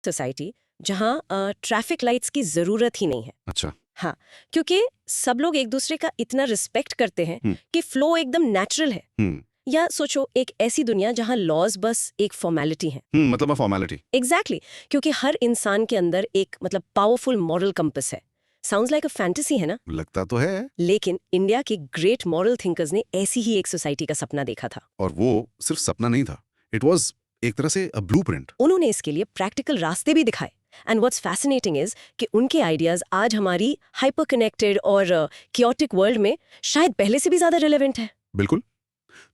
Society जहाँ traffic lights की जरूरत ही नहीं है। अच्छा। हाँ, क्योंकि सब लोग एक दूसरे का इतना रिस्पेक्ट करते हैं कि फ्लो एकदम नेचुरल है। या सोचो एक ऐसी दुनिया जहाँ लॉज बस एक फॉर्मेलिटी है। मतलब फॉर्मेलिटी। एग्जैक्टली क्योंकि हर इंसान के अंदर एक मतलब पावरफुल मॉरल कंपस है। साउंड्स लाइक अ फैंटेसी है ना? लगता तो है। लेकिन इंडिया के ग्रेट मॉरल थिंकर्स ने ऐसी ही एक सोसाइटी का सपना देखा था। और वो सिर्फ सपना नहीं था, इट वॉज एक तरह से अ ब्लूप्रिंट। उन्होंने इसके लिए प्रैक्टिकल रास्ते भी दिखाए। एंड व्हाट्स फैसिनेटिंग इज कि उनके आइडियाज आज हमारी हाइपर कनेक्टेड और क्योटिक वर्ल्ड में शायद पहले से भी ज्यादा रिलेवेंट है। बिल्कुल।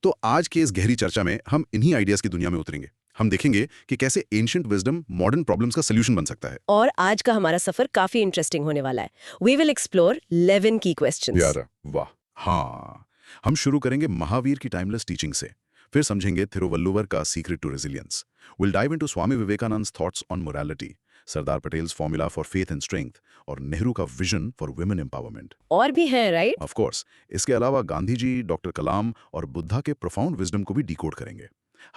तो आज के इस गहरी चर्चा में हम इन्हीं आइडियाज की दुनिया में उतरेंगे। हम देखेंगे कि कैसे एंशिएंट विजडम मॉडर्न प्रॉब्लम्स का सॉल्यूशन बन सकता है। और आज का हमारा सफर काफी इंटरेस्टिंग होने वाला है। वी विल एक्सप्लोर 11 की क्वेश्चंस। यार वाह। हाँ, हम शुरू करेंगे महावीर की टाइमलेस टीचिंग से, फिर समझेंगे थिरुवल्लुवर का secret to resilience. Will dive into Swami Vivekananda's thoughts on morality, Sardar Patel's formula for faith and strength और नेहरू का विजन फॉर वुमेन एम्पावरमेंट। और भी है, राइट? Of course. इसके अलावा गांधी जी, डॉक्टर कलाम और बुद्धा के प्रोफाउंड विजडम को भी डिकोड करेंगे।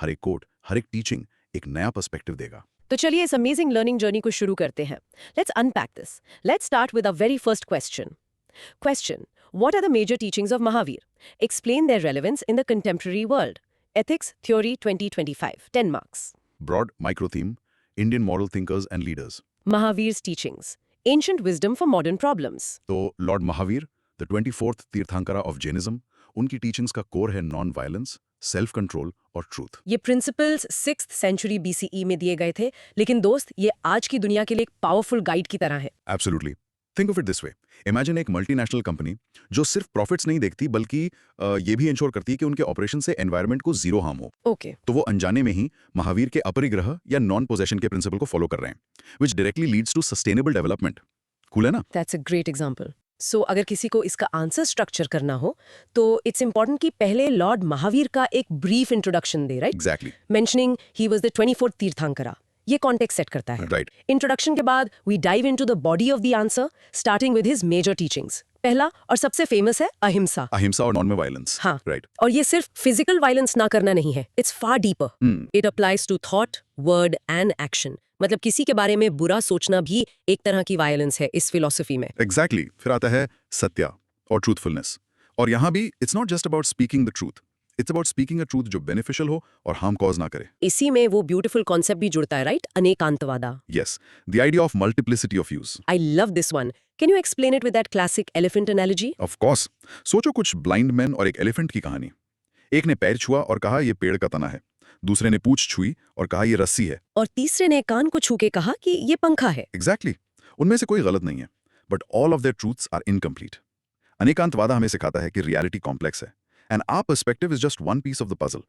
हर एक कोट, हर एक टीचिंग एक नया पर्सपेक्टिव देगा। तो चलिए इस अमेजिंग लर्निंग जर्नी को शुरू करते हैं। Let's unpack this. Let's start with a very first question. Question: What are the major teachings of Mahavir? Explain their relevance in the contemporary world. Ethics Theory 2025. 10 marks. Broad micro theme, Indian moral thinkers and leaders. Mahavir's teachings. Ancient wisdom for modern problems. तो lord Mahavir, the 24th tirthankara of Jainism, उनकी teachings का core है non violence, self control और truth. ये principles 6th century BCE में दिए गए थे, लेकिन दोस्त ये आज की दुनिया के लिए एक पावरफुल गाइड की तरह है। Absolutely. Think of it this way, imagine एक मल्टीनेशनल कंपनी जो सिर्फ प्रॉफिट्स नहीं देखती बल्कि ये भी इंश्योर करती है कि उनके ऑपरेशन से एनवायरनमेंट को जीरो हार्म हो। ओके। तो वो अनजाने में ही महावीर के अपरिग्रह या नॉन पोजेशन के प्रिंसिपल को फॉलो कर रहे हैं, which directly leads to sustainable development. Cool है ना? That's a great example. So अगर किसी को इसका आंसर स्ट्रक्चर करना हो तो इट्स इंपॉर्टेंट कि पहले लॉर्ड महावीर का एक ब्रीफ इंट्रोडक्शन दे, right? Exactly. Mentioning he was the 24th Tirthankara, ये कॉन्टेक्स्ट सेट करता है। राइट। इंट्रोडक्शन के बाद we dive into the body of the answer, starting with his major teachings. पहला और सबसे फेमस है अहिंसा। अहिंसा और नॉन में वायलेंस। हाँ, राइट। और ये सिर्फ फिजिकल वायलेंस ना करना नहीं है, it's far deeper. It applies to thought, word and action. मतलब किसी के बारे में बुरा सोचना भी एक तरह की वायलेंस है इस फिलॉसफी में। एग्जैक्टली। फिर आता है सत्य और ट्रूथफुलनेस। और यहाँ भी it's not just about speaking the truth, it's about speaking a truth जो बेनिफिशियल हो और हार्म कॉज ना करे। इसी में वो ब्यूटीफुल कॉन्सेप्ट भी जुड़ता है, right? Anekantavada. Yes, the idea of multiplicity of views. I love this one. Can you explain it with that classic elephant analogy? Of course. सोचो कुछ ब्लाइंड मैन और एक एलिफेंट की कहानी। एक ने पैर छुआ और कहा ये पेड़ का तना है, दूसरे ने पूंछ छुई और कहा ये रस्सी है, और तीसरे ने कान को छू के कहा कि ये पंखा है। एग्जैक्टली। उनमें से कोई गलत नहीं है, but all of their truths are incomplete. Anekantavada हमें सिखाता है कि रियलिटी कॉम्प्लेक्स है and our perspective is just one piece of the puzzle.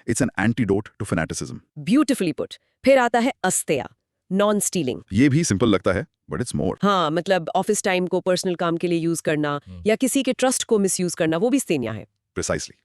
It's an antidote to fanaticism. Beautifully put. फिर आता है अस्तेया, नॉन स्टीलिंग। ये भी सिंपल लगता है, बट इट्स मोर। हाँ, मतलब ऑफिस टाइम को पर्सनल काम के लिए यूज करना या किसी के ट्रस्ट को मिसयूज करना, वो भी स्तेनिया है। Precisely.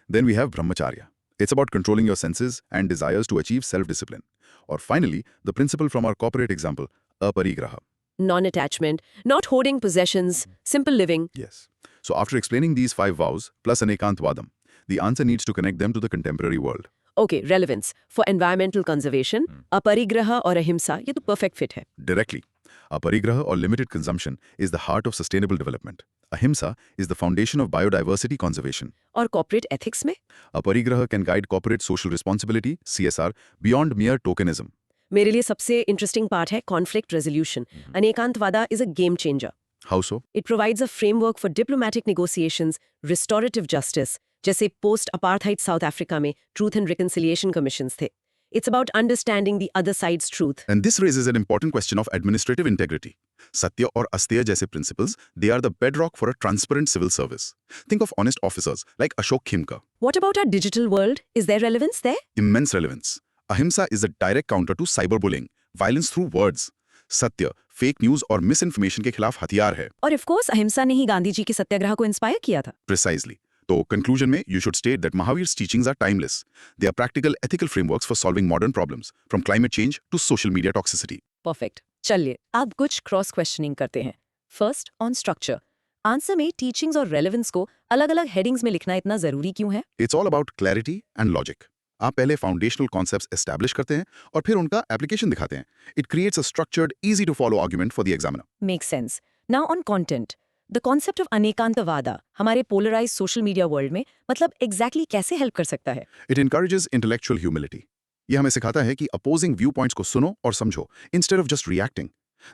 Then we have brahmacharya. It's about controlling your senses and desires to achieve self-discipline. Or finally, the principle from our corporate example, aparigraha. Non-attachment, not hoarding possessions, simple living. Yes. So after explaining these 5 vows plus anekantwadam, the answer needs to connect them to the contemporary world. Okay, relevance. For environmental conservation, aparigraha और ahimsa, ये तो perfect fit है. Directly. Aparigraha or limited consumption is the heart of sustainable development. Ahimsa is the foundation of biodiversity conservation. और corporate ethics में? Aparigraha can guide corporate social responsibility, CSR, beyond mere tokenism. मेरे लिए सबसे interesting part है conflict resolution. अनेकांतवादा is a game changer. How so? It provides a framework for diplomatic negotiations, restorative justice, जैसे post-apartheid South Africa में Truth and Reconciliation Commissions थे. It's about understanding the other side's truth. And this raises an important question of administrative integrity. Satya or Asteya jaise principles, they are the bedrock for a transparent civil service. Think of honest officers like Ashok Khimka. What about our digital world? Is there relevance there? Immense relevance. Ahimsa is a direct counter to cyberbullying, violence through words. Satya, fake news और misinformation के खिलाफ हथियार है. और of course, अहिंसा ने ही गांधी जी के सत्याग्रह को इंस्पायर किया था. Precisely. तो conclusion में you should state that Mahavir's teachings are timeless. They are practical ethical frameworks for solving modern problems, from climate change to social media toxicity. Perfect. चलिए, अब कुछ क्रॉस क्वेश्चनिंग करते हैं. First, on structure. आंसर में teachings और relevance को अलग-अलग headings में लिखना इतना जरूरी क्यों है? It's all about clarity and logic. आप पहले फाउंडेशनल कॉन्सेप्ट्स एस्टैब्लिश करते हैं और फिर उनका एप्लीकेशन दिखाते हैं. It creates a structured, easy to follow argument for the examiner. Makes sense. Now on content. The concept of Anekantavada हमारे polarized social media world में मतलब exactly कैसे help कर सकता है? It encourages intellectual humility. ये हमें सिखाता है कि अपोजिंग व्यू पॉइंट्स को सुनो और समझो instead of just reacting.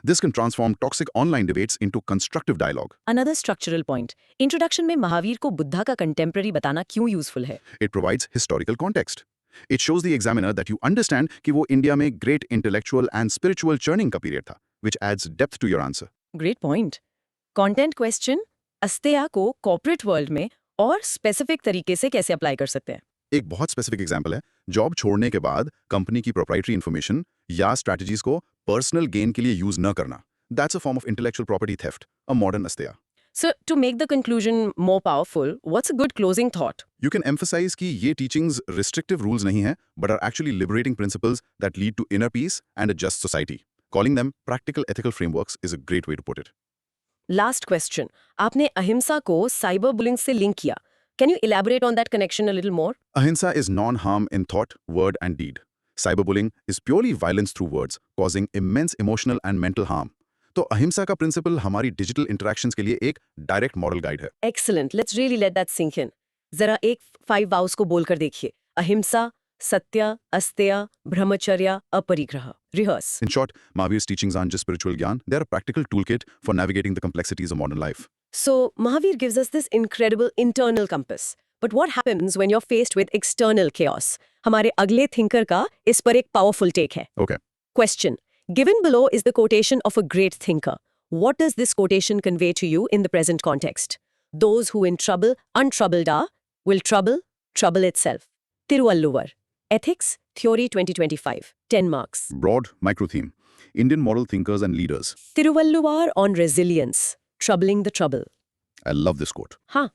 This can transform toxic online debates into constructive dialogue. Another structural point. Introduction में महावीर को बुद्धा का contemporary बताना क्यों useful है? It provides historical context. It shows the examiner that you understand कि वो इंडिया में great intellectual and spiritual churning का period था, which adds depth to your answer. Great point. Content question. अस्तेया को corporate world में और specific तरीके से कैसे apply कर सकते हैं? एक बहुत स्पेसिफिक एग्जाम्पल है, जॉब छोड़ने के बाद कंपनी की प्रोप्राइटरी इन्फॉर्मेशन या स्ट्रैटेजीज को पर्सनल गेन के लिए यूज न करना. That's a form of intellectual property theft, a modern asteya. So, to make the conclusion more powerful, what's a good closing thought? You can emphasize कि ये teachings restrictive rules नहीं हैं, but are actually liberating principles that lead to inner peace and a just society. Calling them practical ethical frameworks is a great way to put it. Last question. आपने अहिंसा को cyber bullying से link किया. Can you elaborate on that connection a little more? Ahimsa is non-harm in thought, word, and deed. Cyberbullying is purely violence through words, causing immense emotional and mental harm. तो अहिंसा का principal हमारी digital interactions के लिए एक direct moral guide है. Excellent. Let's really let that sink in. जरा एक 5 vows को बोलकर देखिए. अहिंसा, सत्य, अस्तेय, ब्रह्मचर्य, अपरिग्रह. Rehearse. In short, Mahavir's teachings aren't just spiritual gyan, they're a practical toolkit for navigating the complexities of modern life. So, Mahavir gives us this incredible internal compass. But what happens when you're faced with external chaos? हमारे अगले thinker का इस पर एक powerful take है. Okay. Question. Given below is the quotation of a great thinker. What does this quotation convey to you in the present context? Those who in trouble, untroubled are, will trouble itself. Thiruvalluvar. Ethics, Theory 2025. 10 marks. Broad micro-theme. Indian moral thinkers and leaders. Thiruvalluvar on resilience. Troubling the trouble. I love this quote. हाँ,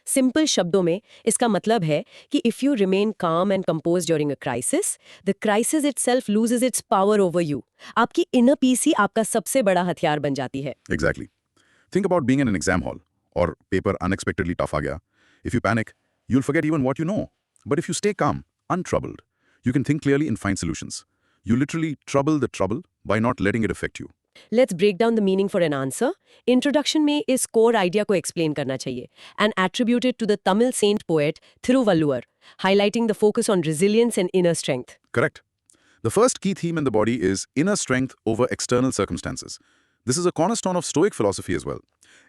simple शब्दों में इसका मतलब है कि if you remain calm and composed during a crisis, the crisis itself loses its power over you. आपकी inner peace ही आपका सबसे बड़ा हथियार बन जाती है. Exactly. Think about being in an exam hall or paper unexpectedly tough आ गया. If you panic, you'll forget even what you know. But if you stay calm, untroubled, you can think clearly and find solutions. You literally trouble the trouble by not letting it affect you. Let's break down the meaning for an answer. Introduction में इस core idea को explain करना चाहिए and attribute it to the Tamil saint poet Thiruvalluvar, highlighting the focus on resilience and inner strength. Correct. The first key theme in the body is inner strength over external circumstances. This is a cornerstone of Stoic philosophy as well.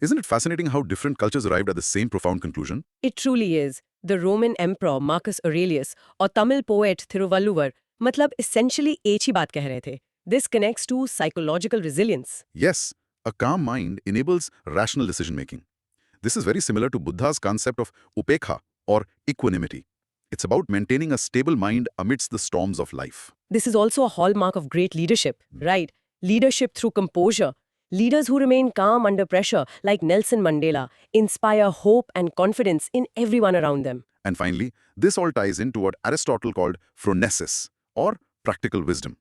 Isn't it fascinating how different cultures arrived at the same profound conclusion? It truly is. The Roman emperor Marcus Aurelius और Tamil poet Thiruvalluvar मतलब essentially एक ही बात कह रहे थे. This connects to psychological resilience. Yes, a calm mind enables rational decision-making. This is very similar to Buddha's concept of upekha or equanimity. It's about maintaining a stable mind amidst the storms of life. This is also a hallmark of great leadership, right? Leadership through composure. Leaders who remain calm under pressure, like Nelson Mandela, inspire hope and confidence in everyone around them. And finally, this all ties into what Aristotle called phronesis, or practical wisdom.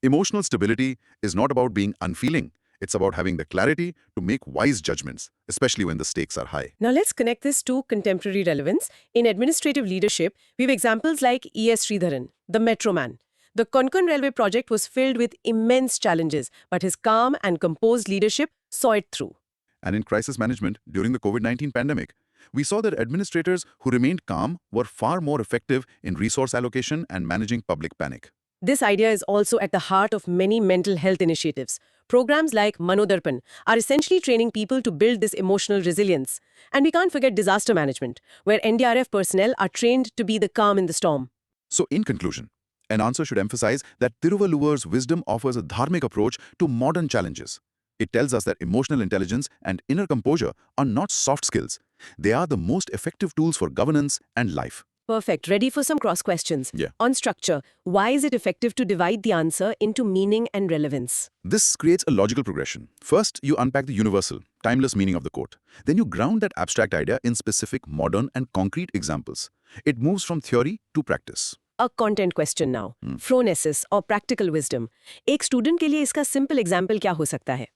Emotional stability is not about being unfeeling. It's about having the clarity to make wise judgments, especially when the stakes are high. Now let's connect this to contemporary relevance. In administrative leadership, we have examples like E.S. Sridharan, the Metro Man. The Konkan Railway project was filled with immense challenges, but his calm and composed leadership saw it through. And in crisis management during the COVID-19 pandemic, we saw that administrators who remained calm were far more effective in resource allocation and managing public panic. This idea is also at the heart of many mental health initiatives. Programs like Manodarpan are essentially training people to build this emotional resilience. And we can't forget disaster management, where NDRF personnel are trained to be the calm in the storm. So in conclusion, an answer should emphasize that Thiruvalluvar's wisdom offers a dharmic approach to modern challenges. It tells us that emotional intelligence and inner composure are not soft skills. They are the most effective tools for governance and life. Perfect. Ready for some cross questions? Yeah. On structure, why is it effective to divide the answer into meaning and relevance? This creates a logical progression. First, you unpack the universal, timeless meaning of the quote. Then you ground that abstract idea in specific, modern and concrete examples. It moves from theory to practice. A content question now. Phronesis or practical wisdom. एक student के लिए इसका simple example क्या हो सकता है?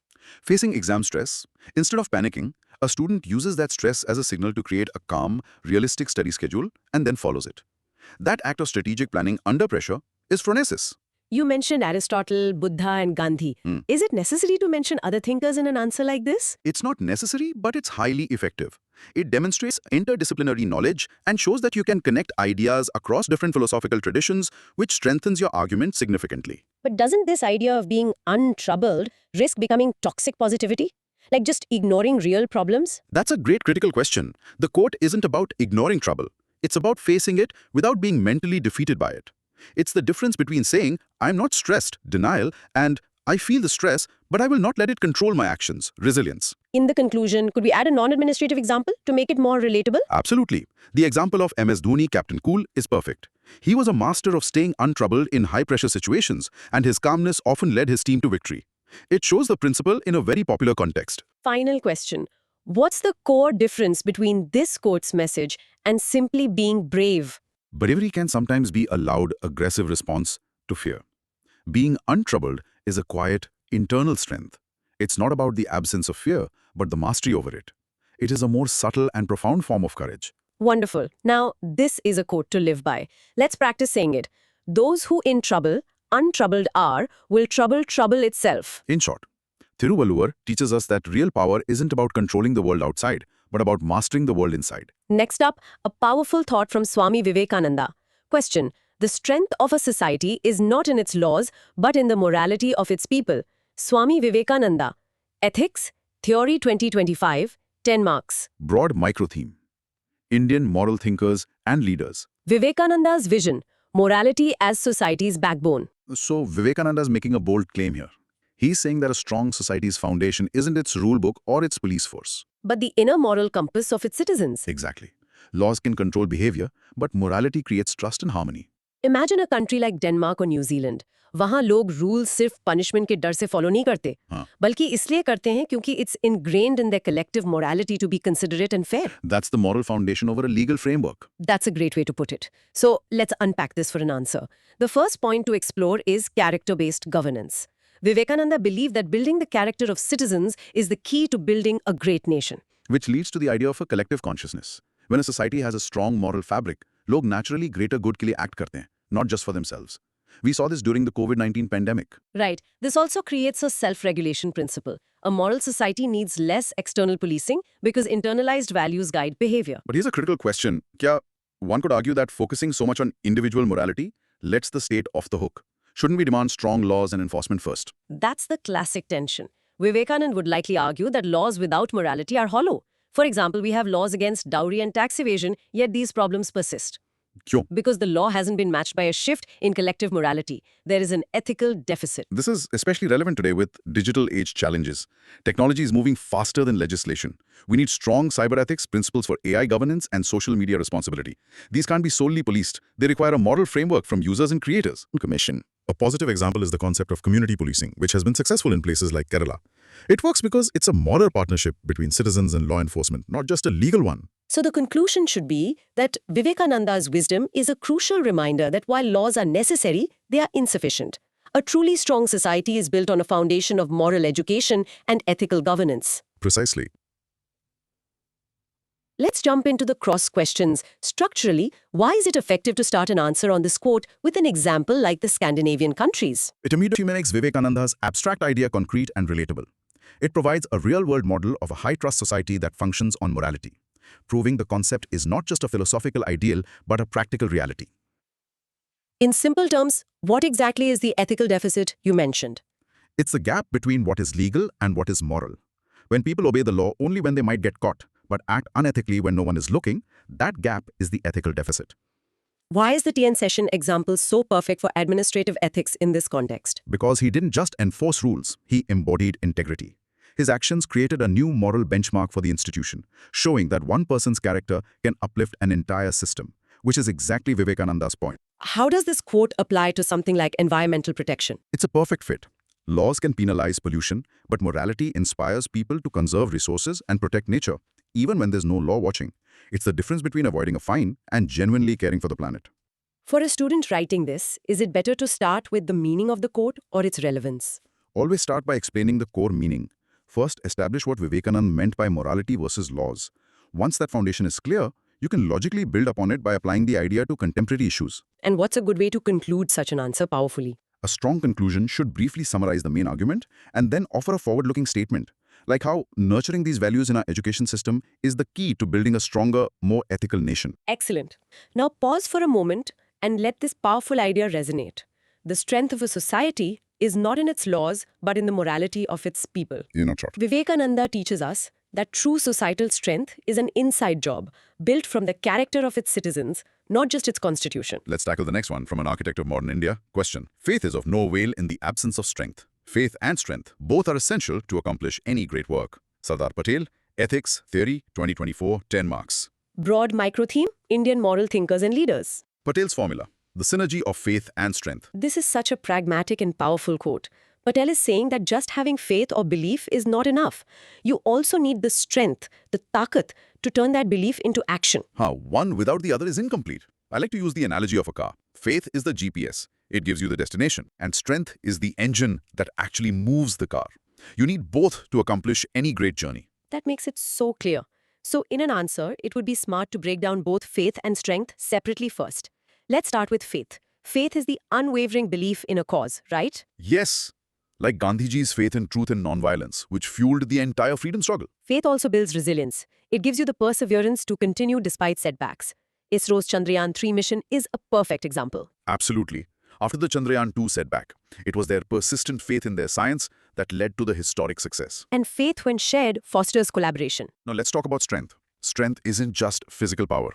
Facing exam stress, instead of panicking, a student uses that stress as a signal to create a calm, realistic study schedule and then follows it. That act of strategic planning under pressure is phronesis. You mentioned Aristotle, Buddha, and Gandhi. Hmm. Is it necessary to mention other thinkers in an answer like this? It's not necessary, but it's highly effective. It demonstrates interdisciplinary knowledge and shows that you can connect ideas across different philosophical traditions, which strengthens your argument significantly. But doesn't this idea of being untroubled risk becoming toxic positivity? Like just ignoring real problems? That's a great critical question. The quote isn't about ignoring trouble. It's about facing it without being mentally defeated by it. It's the difference between saying, I'm not stressed, denial, and I feel the stress, but I will not let it control my actions, resilience. In the conclusion, could we add a non-administrative example to make it more relatable? Absolutely. The example of MS Dhoni, Captain Cool, is perfect. He was a master of staying untroubled in high-pressure situations, and his calmness often led his team to victory. It shows the principle in a very popular context. Final question. What's the core difference between this quote's message and simply being brave? Bravery can sometimes be a loud, aggressive response to fear. Being untroubled is a quiet, internal strength. It's not about the absence of fear, but the mastery over it. It is a more subtle and profound form of courage. Wonderful. Now, this is a quote to live by. Let's practice saying it. Those who in trouble, untroubled are, will trouble itself. In short, Thiruvalluvar teaches us that real power isn't about controlling the world outside, but about mastering the world inside. Next up, a powerful thought from Swami Vivekananda. Question. The strength of a society is not in its laws, but in the morality of its people. Swami Vivekananda. Ethics, Theory 2025, 10 marks. Broad micro-theme. Indian moral thinkers and leaders. Vivekananda's vision, morality as society's backbone. So Vivekananda is making a bold claim here. He's saying that a strong society's foundation isn't its rule book or its police force. But the inner moral compass of its citizens. Exactly. Laws can control behavior, but morality creates trust and harmony. Imagine a country like Denmark or New Zealand. वहाँ लोग rules सिर्फ punishment के डर से follow नहीं करते, बल्कि इसलिए करते हैं क्योंकि it's ingrained in their collective morality to be considerate and fair. That's the moral foundation over a legal framework. That's a great way to put it. So let's unpack this for an answer. The first point to explore is character-based governance. Vivekananda believed that building the character of citizens is the key to building a great nation. Which leads to the idea of a collective consciousness. When a society has a strong moral fabric, लोग naturally greater good के लिए act करते हैं, not just for themselves. We saw this during the COVID-19 pandemic. Right. This also creates a self-regulation principle. A moral society needs less external policing because internalized values guide behavior. But here's a critical question. One could argue that focusing so much on individual morality lets the state off the hook. Shouldn't we demand strong laws and enforcement first? That's the classic tension. Vivekananda would likely argue that laws without morality are hollow. For example, we have laws against dowry and tax evasion, yet these problems persist. Kyun? Because the law hasn't been matched by a shift in collective morality. There is an ethical deficit. This is especially relevant today with digital age challenges. Technology is moving faster than legislation. We need strong cyber ethics, principles for AI governance, and social media responsibility. These can't be solely policed. They require a moral framework from users and creators. Commission. A positive example is the concept of community policing, which has been successful in places like Kerala. It works because it's a moral partnership between citizens and law enforcement, not just a legal one. So the conclusion should be that Vivekananda's wisdom is a crucial reminder that while laws are necessary, they are insufficient. A truly strong society is built on a foundation of moral education and ethical governance. Precisely. Let's jump into the cross questions. Structurally, why is it effective to start an answer on this quote with an example like the Scandinavian countries? It immediately makes Vivekananda's abstract idea concrete and relatable. It provides a real-world model of a high-trust society that functions on morality, proving the concept is not just a philosophical ideal, but a practical reality. In simple terms, what exactly is the ethical deficit you mentioned? It's the gap between what is legal and what is moral. When people obey the law only when they might get caught, but act unethically when no one is looking, that gap is the ethical deficit. Why is the TN session example so perfect for administrative ethics in this context? Because he didn't just enforce rules, he embodied integrity. His actions created a new moral benchmark for the institution, showing that one person's character can uplift an entire system, which is exactly Vivekananda's point. How does this quote apply to something like environmental protection? It's a perfect fit. Laws can penalize pollution, but morality inspires people to conserve resources and protect nature, even when there's no law watching. It's the difference between avoiding a fine and genuinely caring for the planet. For a student writing this, is it better to start with the meaning of the quote or its relevance? Always start by explaining the core meaning. First, establish what Vivekananda meant by morality versus laws. Once that foundation is clear, You can logically build upon it by applying the idea to contemporary issues. And what's a good way to conclude such an answer powerfully? A strong conclusion should briefly summarize the main argument and then offer a forward-looking statement, like how nurturing these values in our education system is the key to building a stronger, more ethical nation. Excellent. Now pause for a moment and let this powerful idea resonate. The strength of a society is not in its laws, but in the morality of its people. You're not short. Vivekananda teaches us that true societal strength is an inside job, built from the character of its citizens, not just its constitution. Let's tackle the next one from an architect of modern India. Question. Faith is of no avail in the absence of strength. Faith and strength, both are essential to accomplish any great work. Sardar Patel, Ethics, Theory, 2024, 10 marks. Broad micro-theme, Indian moral thinkers and leaders. Patel's formula, the synergy of faith and strength. This is such a pragmatic and powerful quote. Patel is saying that just having faith or belief is not enough. You also need the strength, the takat, to turn that belief into action. One without the other is incomplete. I like to use the analogy of a car. Faith is the GPS. It gives you the destination. And strength is the engine that actually moves the car. You need both to accomplish any great journey. That makes it so clear. So in an answer, it would be smart to break down both faith and strength separately first. Let's start with faith. Faith is the unwavering belief in a cause, right? Yes, like Gandhiji's faith in truth and nonviolence, which fueled the entire freedom struggle. Faith also builds resilience. It gives you the perseverance to continue despite setbacks. ISRO's Chandrayaan-3 mission is a perfect example. Absolutely. After the Chandrayaan-2 setback, it was their persistent faith in their science that led to the historic success. And faith, when shared, fosters collaboration. Now let's talk about strength. Strength isn't just physical power.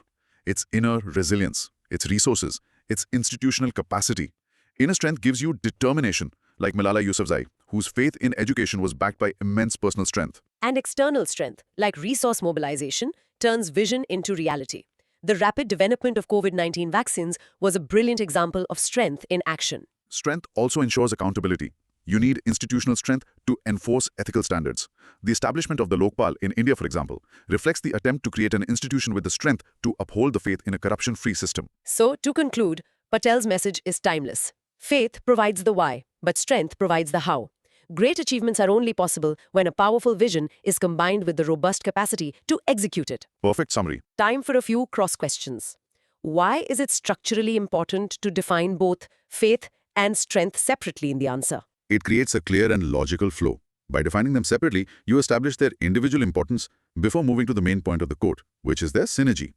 It's inner resilience, it's resources, it's institutional capacity. Inner strength gives you determination, like Malala Yousafzai, whose faith in education was backed by immense personal strength. And external strength, like resource mobilization, turns vision into reality. The rapid development of COVID-19 vaccines was a brilliant example of strength in action. Strength also ensures accountability. You need institutional strength to enforce ethical standards. The establishment of the Lokpal in India, for example, reflects the attempt to create an institution with the strength to uphold the faith in a corruption-free system. So, to conclude, Patel's message is timeless. Faith provides the why, but strength provides the how. Great achievements are only possible when a powerful vision is combined with the robust capacity to execute it. Perfect summary. Time for a few cross questions. Why is it structurally important to define both faith and strength separately in the answer? It creates a clear and logical flow. By defining them separately, you establish their individual importance before moving to the main point of the quote, which is their synergy.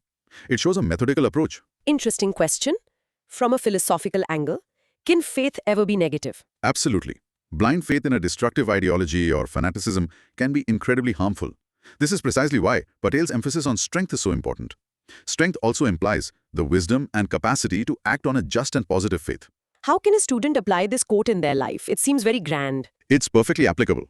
It shows a methodical approach. Interesting question. From a philosophical angle, can faith ever be negative? Absolutely. Blind faith in a destructive ideology or fanaticism can be incredibly harmful. This is precisely why Patel's emphasis on strength is so important. Strength also implies the wisdom and capacity to act on a just and positive faith. How can a student apply this quote in their life? It seems very grand. It's perfectly applicable.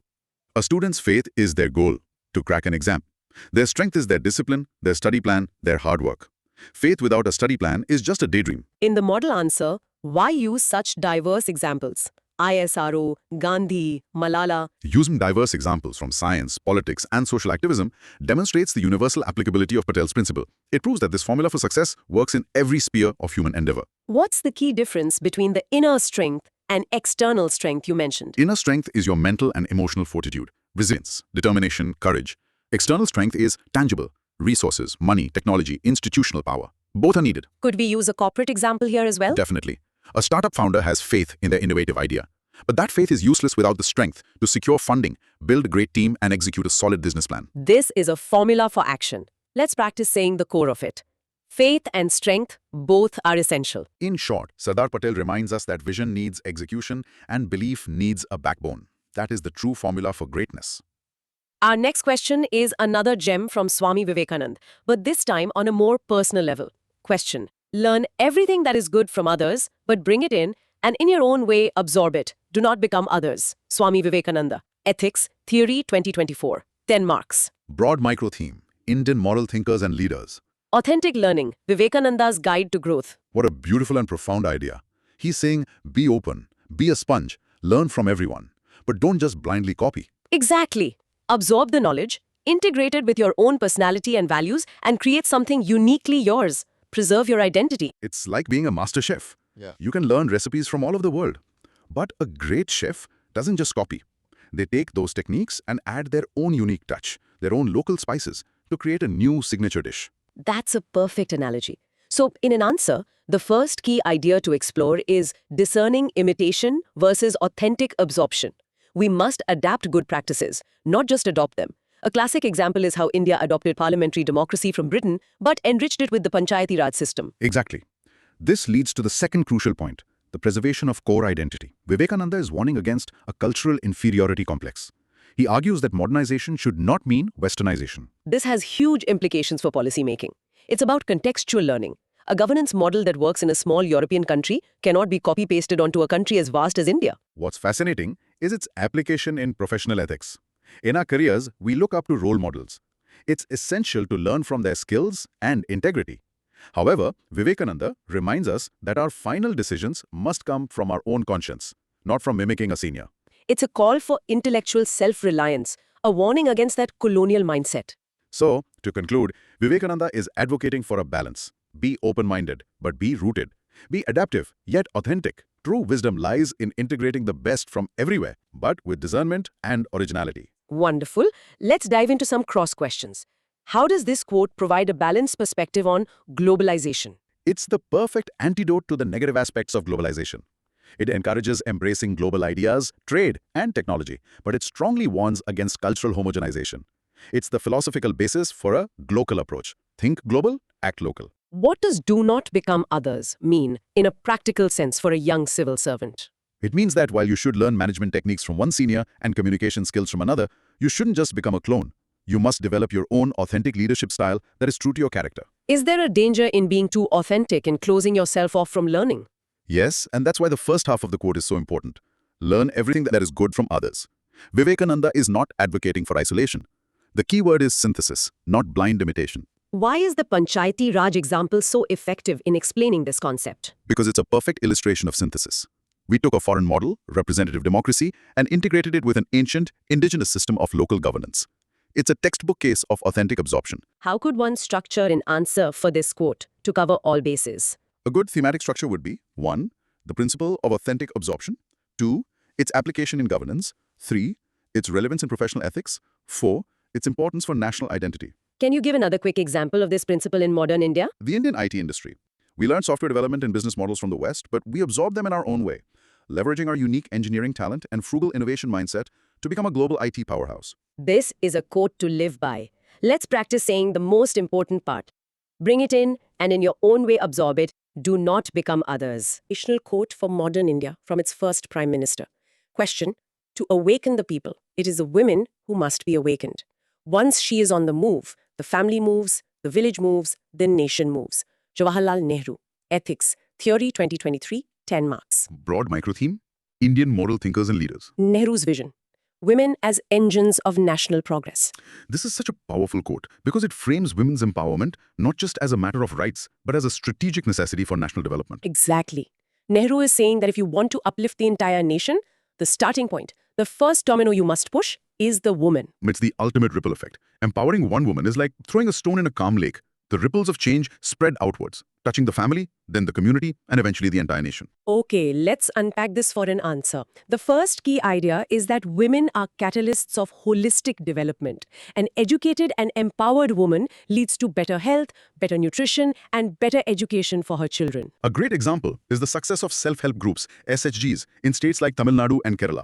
A student's faith is their goal, to crack an exam. Their strength is their discipline, their study plan, their hard work. Faith without a study plan is just a daydream. In the model answer, why use such diverse examples? ISRO, Gandhi, Malala. Using diverse examples from science, politics, and social activism demonstrates the universal applicability of Patel's principle. It proves that this formula for success works in every sphere of human endeavor. What's the key difference between the inner strength and external strength you mentioned? Inner strength is your mental and emotional fortitude, resilience, determination, courage. External strength is tangible, resources, money, technology, institutional power. Both are needed. Could we use a corporate example here as well? Definitely. A startup founder has faith in their innovative idea. But that faith is useless without the strength to secure funding, build a great team, and execute a solid business plan. This is a formula for action. Let's practice saying the core of it. Faith and strength, both are essential. In short, Sardar Patel reminds us that vision needs execution and belief needs a backbone. That is the true formula for greatness. Our next question is another gem from Swami Vivekananda, but this time on a more personal level. Question. Learn everything that is good from others, but bring it in and in your own way absorb it. Do not become others. Swami Vivekananda. Ethics, Theory 2024. 10 marks. Broad micro-theme. Indian moral thinkers and leaders. Authentic learning. Vivekananda's guide to growth. What a beautiful and profound idea. He's saying, be open, be a sponge, learn from everyone, but don't just blindly copy. Exactly. Absorb the knowledge, integrate it with your own personality and values, and create something uniquely yours. Preserve your identity. It's like being a master chef. Yeah. You can learn recipes from all over the world. But a great chef doesn't just copy. They take those techniques and add their own unique touch, their own local spices, to create a new signature dish. That's a perfect analogy. So, in an answer, the first key idea to explore is discerning imitation versus authentic absorption. We must adapt good practices, not just adopt them. A classic example is how India adopted parliamentary democracy from Britain but enriched it with the Panchayati Raj system. Exactly. This leads to the second crucial point, the preservation of core identity. Vivekananda is warning against a cultural inferiority complex. He argues that modernization should not mean westernization. This has huge implications for policymaking. It's about contextual learning. A governance model that works in a small European country cannot be copy-pasted onto a country as vast as India. What's fascinating is its application in professional ethics. In our careers, we look up to role models. It's essential to learn from their skills and integrity. However, Vivekananda reminds us that our final decisions must come from our own conscience, not from mimicking a senior. It's a call for intellectual self-reliance, a warning against that colonial mindset. So, to conclude, Vivekananda is advocating for a balance. Be open-minded, but be rooted. Be adaptive, yet authentic. True wisdom lies in integrating the best from everywhere, but with discernment and originality. Wonderful. Let's dive into some cross questions. How does this quote provide a balanced perspective on globalization? It's the perfect antidote to the negative aspects of globalization. It encourages embracing global ideas, trade, and technology, but it strongly warns against cultural homogenization. It's the philosophical basis for a global approach. Think global, act local. What does do not become others mean in a practical sense for a young civil servant? It means that while you should learn management techniques from one senior and communication skills from another, you shouldn't just become a clone. You must develop your own authentic leadership style that is true to your character. Is there a danger in being too authentic and closing yourself off from learning? Yes, and that's why the first half of the quote is so important. Learn everything that is good from others. Vivekananda is not advocating for isolation. The key word is synthesis, not blind imitation. Why is the Panchayati Raj example so effective in explaining this concept? Because it's a perfect illustration of synthesis. We took a foreign model, representative democracy, and integrated it with an ancient, indigenous system of local governance. It's a textbook case of authentic absorption. How could one structure an answer for this quote to cover all bases? A good thematic structure would be 1. The principle of authentic absorption. 2. Its application in governance. 3. Its relevance in professional ethics. 4. Its importance for national identity. Can you give another quick example of this principle in modern India? The Indian IT industry. We learned software development and business models from the West, but we absorb them in our own way, leveraging our unique engineering talent and frugal innovation mindset to become a global IT powerhouse. This is a quote to live by. Let's practice saying the most important part. Bring it in and in your own way absorb it. Do not become others. Additional quote for modern India from its first Prime Minister. Question: to awaken the people, it is the women who must be awakened. Once she is on the move, the family moves, the village moves, the nation moves. Jawaharlal Nehru. Ethics. Theory 2023, 10 marks. Broad micro-theme: Indian moral thinkers and leaders. Nehru's vision. Women as engines of national progress. This is such a powerful quote because it frames women's empowerment not just as a matter of rights, but as a strategic necessity for national development. Exactly. Nehru is saying that if you want to uplift the entire nation, the starting point, the first domino you must push, is the woman. It's the ultimate ripple effect. Empowering one woman is like throwing a stone in a calm lake. The ripples of change spread outwards, touching the family, then the community, and eventually the entire nation. Okay, let's unpack this for an answer. The first key idea is that women are catalysts of holistic development. An educated and empowered woman leads to better health, better nutrition, and better education for her children. A great example is the success of self-help groups, SHGs, in states like Tamil Nadu and Kerala.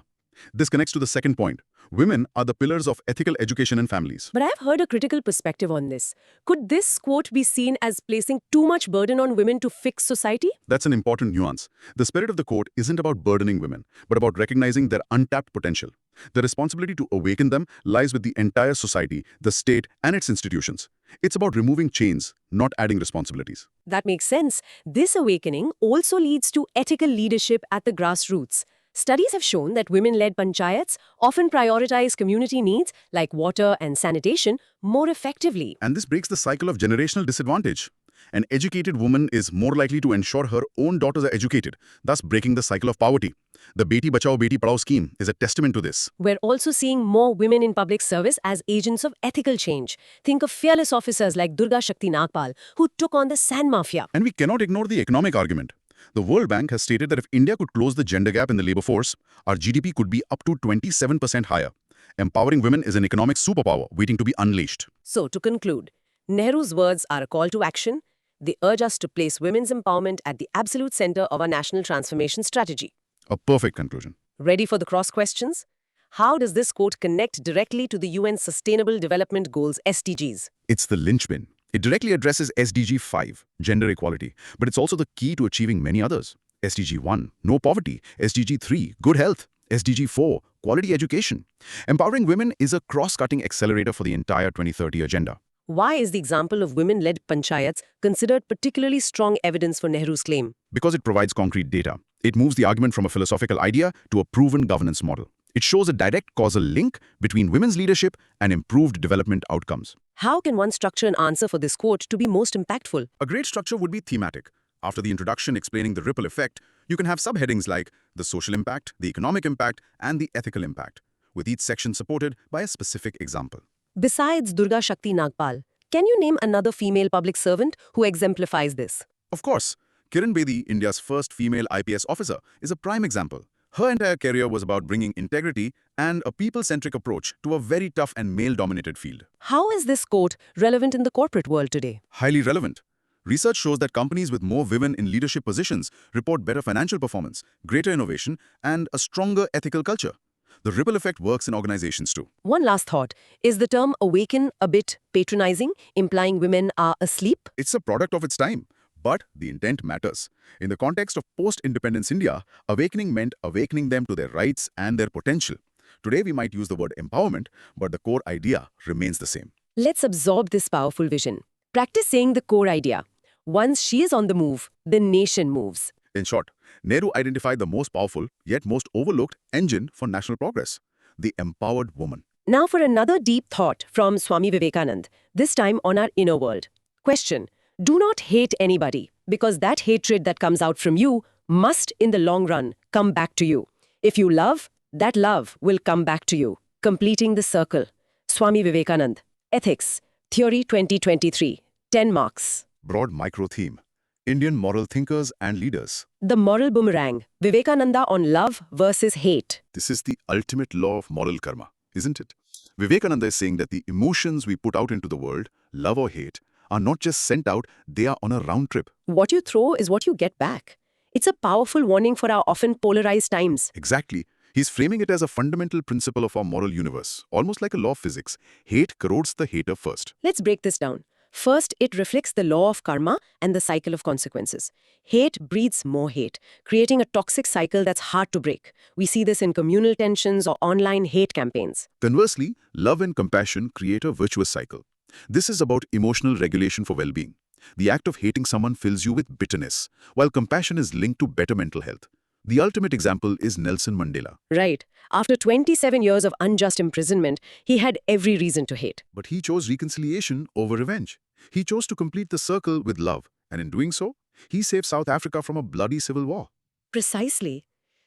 This connects to the second point. Women are the pillars of ethical education in families. But I've heard a critical perspective on this. Could this quote be seen as placing too much burden on women to fix society? That's an important nuance. The spirit of the quote isn't about burdening women, but about recognizing their untapped potential. The responsibility to awaken them lies with the entire society, the state, and its institutions. It's about removing chains, not adding responsibilities. That makes sense. This awakening also leads to ethical leadership at the grassroots. Studies have shown that women-led panchayats often prioritize community needs like water and sanitation more effectively. And this breaks the cycle of generational disadvantage. An educated woman is more likely to ensure her own daughters are educated, thus breaking the cycle of poverty. The Beti Bachao Beti Padhao scheme is a testament to this. We're also seeing more women in public service as agents of ethical change. Think of fearless officers like Durga Shakti Nagpal, who took on the sand mafia. And we cannot ignore the economic argument. The World Bank has stated that if India could close the gender gap in the labor force, our GDP could be up to 27% higher. Empowering women is an economic superpower waiting to be unleashed. So, to conclude, Nehru's words are a call to action. They urge us to place women's empowerment at the absolute center of our national transformation strategy. A perfect conclusion. Ready for the cross questions? How does this quote connect directly to the UN Sustainable Development Goals SDGs? It's the linchpin. It directly addresses SDG 5, gender equality, but it's also the key to achieving many others. SDG 1, no poverty. SDG 3, good health. SDG 4, quality education. Empowering women is a cross-cutting accelerator for the entire 2030 agenda. Why is the example of women-led panchayats considered particularly strong evidence for Nehru's claim? Because it provides concrete data. It moves the argument from a philosophical idea to a proven governance model. It shows a direct causal link between women's leadership and improved development outcomes. How can one structure an answer for this quote to be most impactful? A great structure would be thematic. After the introduction explaining the ripple effect, you can have subheadings like the social impact, the economic impact, and the ethical impact, with each section supported by a specific example. Besides Durga Shakti Nagpal, can you name another female public servant who exemplifies this? Of course, Kiran Bedi, India's first female IPS officer, is a prime example. Her entire career was about bringing integrity and a people-centric approach to a very tough and male-dominated field. How is this quote relevant in the corporate world today? Highly relevant. Research shows that companies with more women in leadership positions report better financial performance, greater innovation, and a stronger ethical culture. The ripple effect works in organizations too. One last thought. Is the term awaken a bit patronizing, implying women are asleep? It's a product of its time, but the intent matters. In the context of post-independence India, awakening meant awakening them to their rights and their potential. Today we might use the word empowerment, but the core idea remains the same. Let's absorb this powerful vision. Practice saying the core idea. Once she is on the move, the nation moves. In short, Nehru identified the most powerful, yet most overlooked engine for national progress, the empowered woman. Now for another deep thought from Swami Vivekananda, this time on our inner world. Question. Do not hate anybody, because that hatred that comes out from you must, in the long run, come back to you. If you love, that love will come back to you. Completing the circle. Swami Vivekananda. Ethics. Theory 2023. 10 marks. Broad micro-theme. Indian moral thinkers and leaders. The moral boomerang. Vivekananda on love versus hate. This is the ultimate law of moral karma, isn't it? Vivekananda is saying that the emotions we put out into the world, love or hate, are not just sent out, they are on a round trip. What you throw is what you get back. It's a powerful warning for our often polarized times. Exactly. He's framing it as a fundamental principle of our moral universe, almost like a law of physics. Hate corrodes the hater first. Let's break this down. First, it reflects the law of karma and the cycle of consequences. Hate breeds more hate, creating a toxic cycle that's hard to break. We see this in communal tensions or online hate campaigns. Conversely, love and compassion create a virtuous cycle. This is about emotional regulation for well-being. The act of hating someone fills you with bitterness, while compassion is linked to better mental health. The ultimate example is Nelson Mandela. Right. After 27 years of unjust imprisonment, he had every reason to hate. But he chose reconciliation over revenge. He chose to complete the circle with love, and in doing so, he saved South Africa from a bloody civil war. Precisely.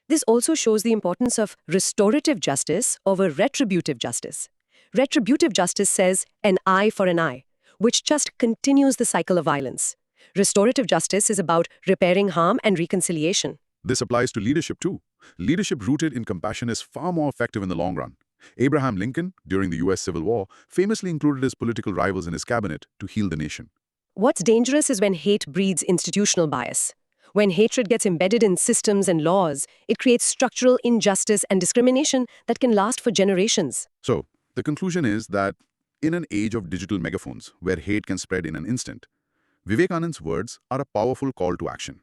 This also shows the importance of restorative justice over retributive justice. Retributive justice says an eye for an eye, which just continues the cycle of violence. Restorative justice is about repairing harm and reconciliation. This applies to leadership too. Leadership rooted in compassion is far more effective in the long run. Abraham Lincoln, during the US Civil War, famously included his political rivals in his cabinet to heal the nation. What's dangerous is when hate breeds institutional bias. When hatred gets embedded in systems and laws, it creates structural injustice and discrimination that can last for generations. So, the conclusion is that in an age of digital megaphones, where hate can spread in an instant, Vivekananda's words are a powerful call to action.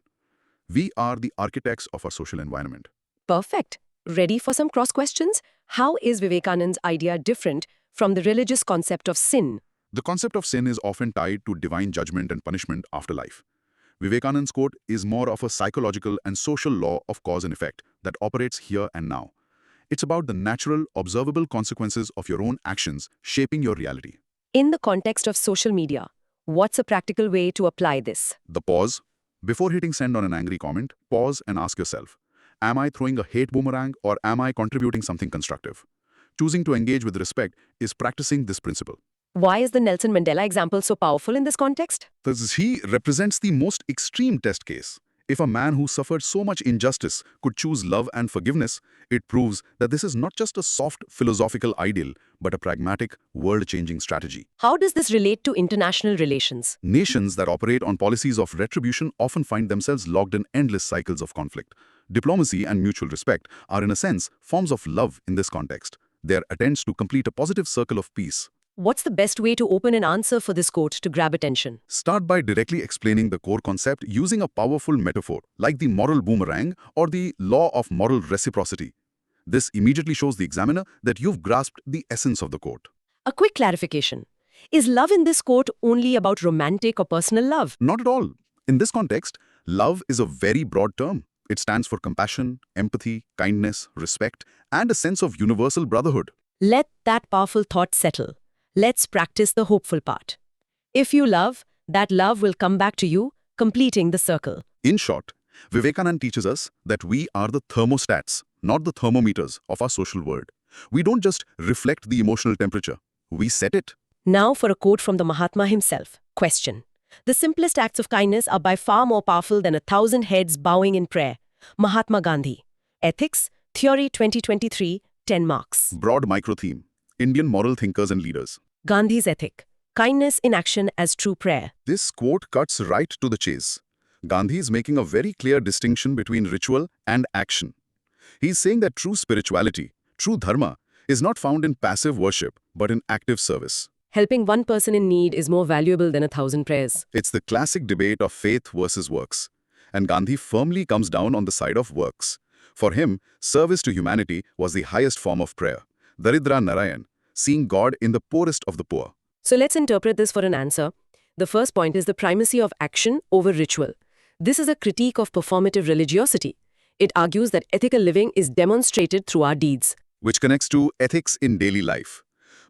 We are the architects of our social environment. Perfect. Ready for some cross questions? How is Vivekananda's idea different from the religious concept of sin? The concept of sin is often tied to divine judgment and punishment after life. Vivekananda's quote is more of a psychological and social law of cause and effect that operates here and now. It's about the natural, observable consequences of your own actions shaping your reality. In the context of social media, what's a practical way to apply this? The pause. Before hitting send on an angry comment, pause and ask yourself, am I throwing a hate boomerang or am I contributing something constructive? Choosing to engage with respect is practicing this principle. Why is the Nelson Mandela example so powerful in this context? Because he represents the most extreme test case. If a man who suffered so much injustice could choose love and forgiveness, it proves that this is not just a soft philosophical ideal, but a pragmatic, world-changing strategy. How does this relate to international relations? Nations that operate on policies of retribution often find themselves locked in endless cycles of conflict. Diplomacy and mutual respect are, in a sense, forms of love in this context. They are attempts to complete a positive circle of peace. What's the best way to open an answer for this quote to grab attention? Start by directly explaining the core concept using a powerful metaphor, like the moral boomerang or the law of moral reciprocity. This immediately shows the examiner that you've grasped the essence of the quote. A quick clarification. Is love in this quote only about romantic or personal love? Not at all. In this context, love is a very broad term. It stands for compassion, empathy, kindness, respect, and a sense of universal brotherhood. Let that powerful thought settle. Let's practice the hopeful part. If you love, that love will come back to you, completing the circle. In short, Vivekananda teaches us that we are the thermostats, not the thermometers of our social world. We don't just reflect the emotional temperature, we set it. Now for a quote from the Mahatma himself. Question. The simplest acts of kindness are by far more powerful than 1,000 heads bowing in prayer. Mahatma Gandhi. Ethics, Theory 2023, 10 marks. Broad micro-theme. Indian moral thinkers and leaders. Gandhi's ethic. Kindness in action as true prayer. This quote cuts right to the chase. Gandhi is making a very clear distinction between ritual and action. He's saying that true spirituality, true dharma, is not found in passive worship, but in active service. Helping one person in need is more valuable than 1,000 prayers. It's the classic debate of faith versus works. And Gandhi firmly comes down on the side of works. For him, service to humanity was the highest form of prayer. Daridra Narayan, seeing God in the poorest of the poor. So let's interpret this for an answer. The first point is the primacy of action over ritual. This is a critique of performative religiosity. It argues that ethical living is demonstrated through our deeds. Which connects to ethics in daily life.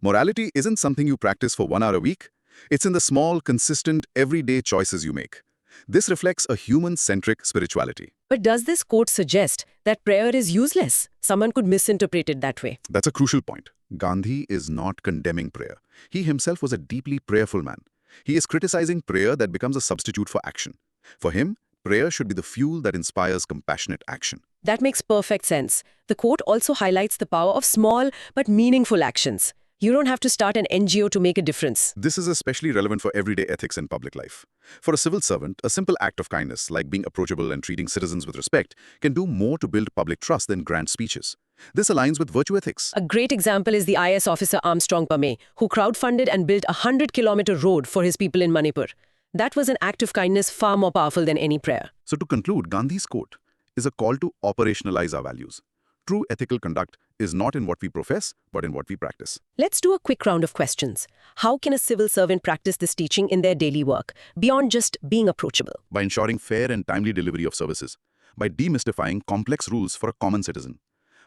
Morality isn't something you practice for 1 hour a week. It's in the small, consistent, everyday choices you make. This reflects a human-centric spirituality. But does this quote suggest that prayer is useless? Someone could misinterpret it that way. That's a crucial point. Gandhi is not condemning prayer. He himself was a deeply prayerful man. He is criticizing prayer that becomes a substitute for action. For him, prayer should be the fuel that inspires compassionate action. That makes perfect sense. The quote also highlights the power of small but meaningful actions. You don't have to start an NGO to make a difference. This is especially relevant for everyday ethics in public life. For a civil servant, a simple act of kindness, like being approachable and treating citizens with respect, can do more to build public trust than grand speeches. This aligns with virtue ethics. A great example is the IS officer Armstrong Pame, who crowdfunded and built a 100-kilometer road for his people in Manipur. That was an act of kindness far more powerful than any prayer. So to conclude, Gandhi's quote is a call to operationalize our values. True ethical conduct is not in what we profess, but in what we practice. Let's do a quick round of questions. How can a civil servant practice this teaching in their daily work, beyond just being approachable? By ensuring fair and timely delivery of services. By demystifying complex rules for a common citizen.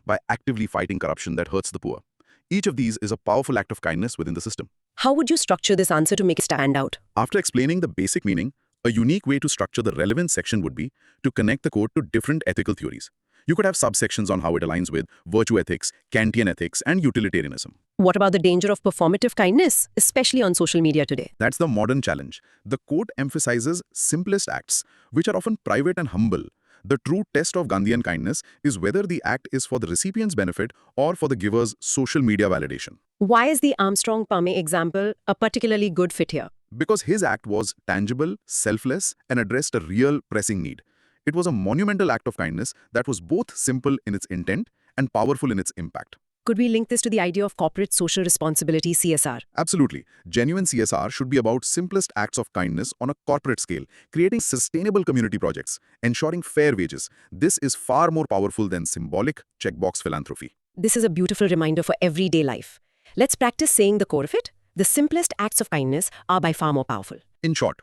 By actively fighting corruption that hurts the poor. Each of these is a powerful act of kindness within the system. How would you structure this answer to make it stand out? After explaining the basic meaning, a unique way to structure the relevance section would be to connect the quote to different ethical theories. You could have subsections on how it aligns with virtue ethics, Kantian ethics, and utilitarianism. What about the danger of performative kindness, especially on social media today? That's the modern challenge. The quote emphasizes simplest acts, which are often private and humble. The true test of Gandhian kindness is whether the act is for the recipient's benefit or for the giver's social media validation. Why is the Armstrong Pame example a particularly good fit here? Because his act was tangible, selfless, and addressed a real pressing need. It was a monumental act of kindness that was both simple in its intent and powerful in its impact. Could we link this to the idea of corporate social responsibility, CSR? Absolutely. Genuine CSR should be about simplest acts of kindness on a corporate scale, creating sustainable community projects, ensuring fair wages. This is far more powerful than symbolic checkbox philanthropy. This is a beautiful reminder for everyday life. Let's practice saying the core of it. The simplest acts of kindness are by far more powerful. In short,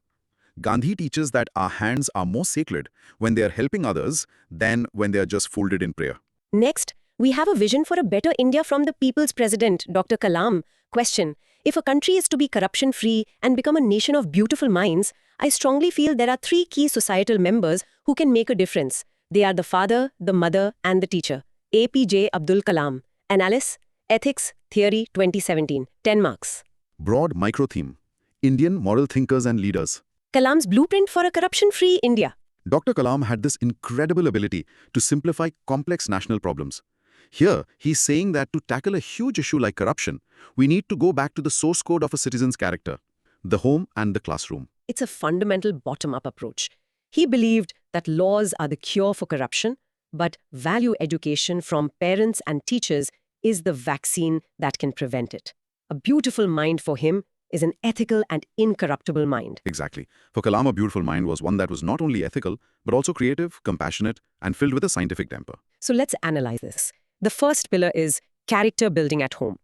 Gandhi teaches that our hands are more sacred when they are helping others than when they are just folded in prayer. Next, we have a vision for a better India from the people's president, Dr. Kalam. Question: if a country is to be corruption-free and become a nation of beautiful minds, I strongly feel there are 3 key societal members who can make a difference. They are the father, the mother, and the teacher. APJ Abdul Kalam. Analysis: Ethics, Theory 2017. 10 marks. Broad micro-theme. Indian moral thinkers and leaders. Kalam's blueprint for a corruption-free India. Dr. Kalam had this incredible ability to simplify complex national problems. Here, he's saying that to tackle a huge issue like corruption, we need to go back to the source code of a citizen's character, the home and the classroom. It's a fundamental bottom-up approach. He believed that laws are the cure for corruption, but value education from parents and teachers is the vaccine that can prevent it. A beautiful mind for him is an ethical and incorruptible mind. Exactly. For Kalam, a beautiful mind was one that was not only ethical, but also creative, compassionate, and filled with a scientific temper. So let's analyze this. The first pillar is character building at home.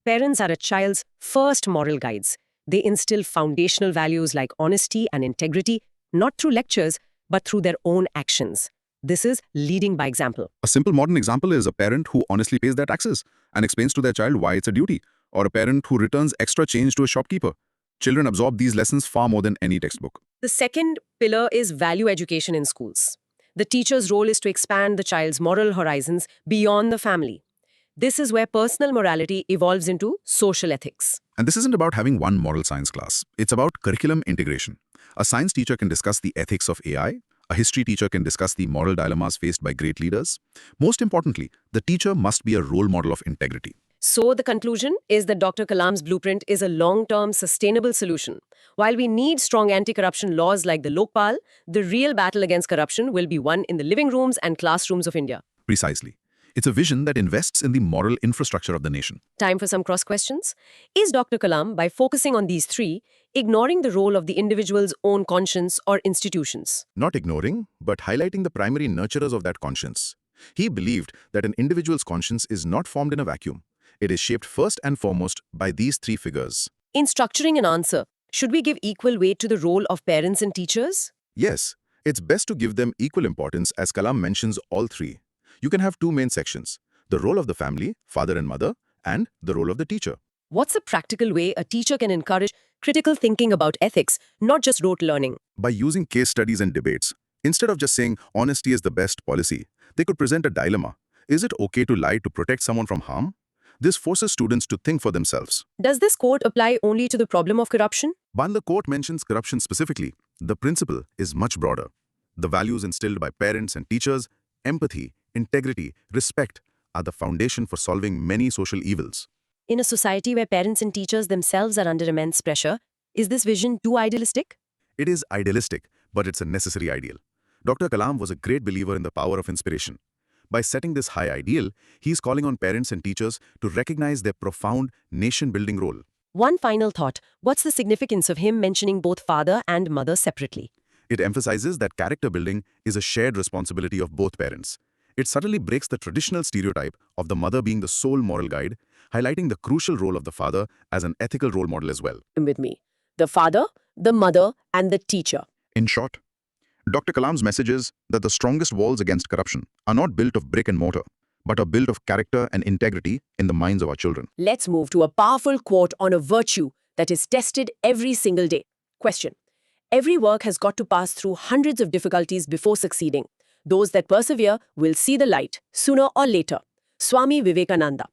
Parents are a child's first moral guides. They instill foundational values like honesty and integrity, not through lectures, but through their own actions. This is leading by example. A simple modern example is a parent who honestly pays their taxes and explains to their child why it's a duty, or a parent who returns extra change to a shopkeeper. Children absorb these lessons far more than any textbook. The second pillar is value education in schools. The teacher's role is to expand the child's moral horizons beyond the family. This is where personal morality evolves into social ethics. And this isn't about having one moral science class. It's about curriculum integration. A science teacher can discuss the ethics of AI. A history teacher can discuss the moral dilemmas faced by great leaders. Most importantly, the teacher must be a role model of integrity. So the conclusion is that Dr. Kalam's blueprint is a long-term sustainable solution. While we need strong anti-corruption laws like the Lokpal, the real battle against corruption will be won in the living rooms and classrooms of India. Precisely. It's a vision that invests in the moral infrastructure of the nation. Time for some cross questions. Is Dr. Kalam, by focusing on these three, ignoring the role of the individual's own conscience or institutions? Not ignoring, but highlighting the primary nurturers of that conscience. He believed that an individual's conscience is not formed in a vacuum. It is shaped first and foremost by these three figures. In structuring an answer, should we give equal weight to the role of parents and teachers? Yes, it's best to give them equal importance as Kalam mentions all three. You can have two main sections, the role of the family, father and mother, and the role of the teacher. What's a practical way a teacher can encourage critical thinking about ethics, not just rote learning? By using case studies and debates, instead of just saying honesty is the best policy, they could present a dilemma. Is it okay to lie to protect someone from harm? This forces students to think for themselves. Does this quote apply only to the problem of corruption? While the quote mentions corruption specifically, the principle is much broader. The values instilled by parents and teachers, empathy, integrity, respect, are the foundation for solving many social evils. In a society where parents and teachers themselves are under immense pressure, is this vision too idealistic? It is idealistic, but it's a necessary ideal. Dr. Kalam was a great believer in the power of inspiration. By setting this high ideal, he is calling on parents and teachers to recognize their profound nation-building role. One final thought. What's the significance of him mentioning both father and mother separately? It emphasizes that character building is a shared responsibility of both parents. It subtly breaks the traditional stereotype of the mother being the sole moral guide, highlighting the crucial role of the father as an ethical role model as well. With me. The father, the mother, and the teacher. In short, Dr. Kalam's message is that the strongest walls against corruption are not built of brick and mortar, but are built of character and integrity in the minds of our children. Let's move to a powerful quote on a virtue that is tested every single day. Question. Every work has got to pass through hundreds of difficulties before succeeding. Those that persevere will see the light, sooner or later. Swami Vivekananda.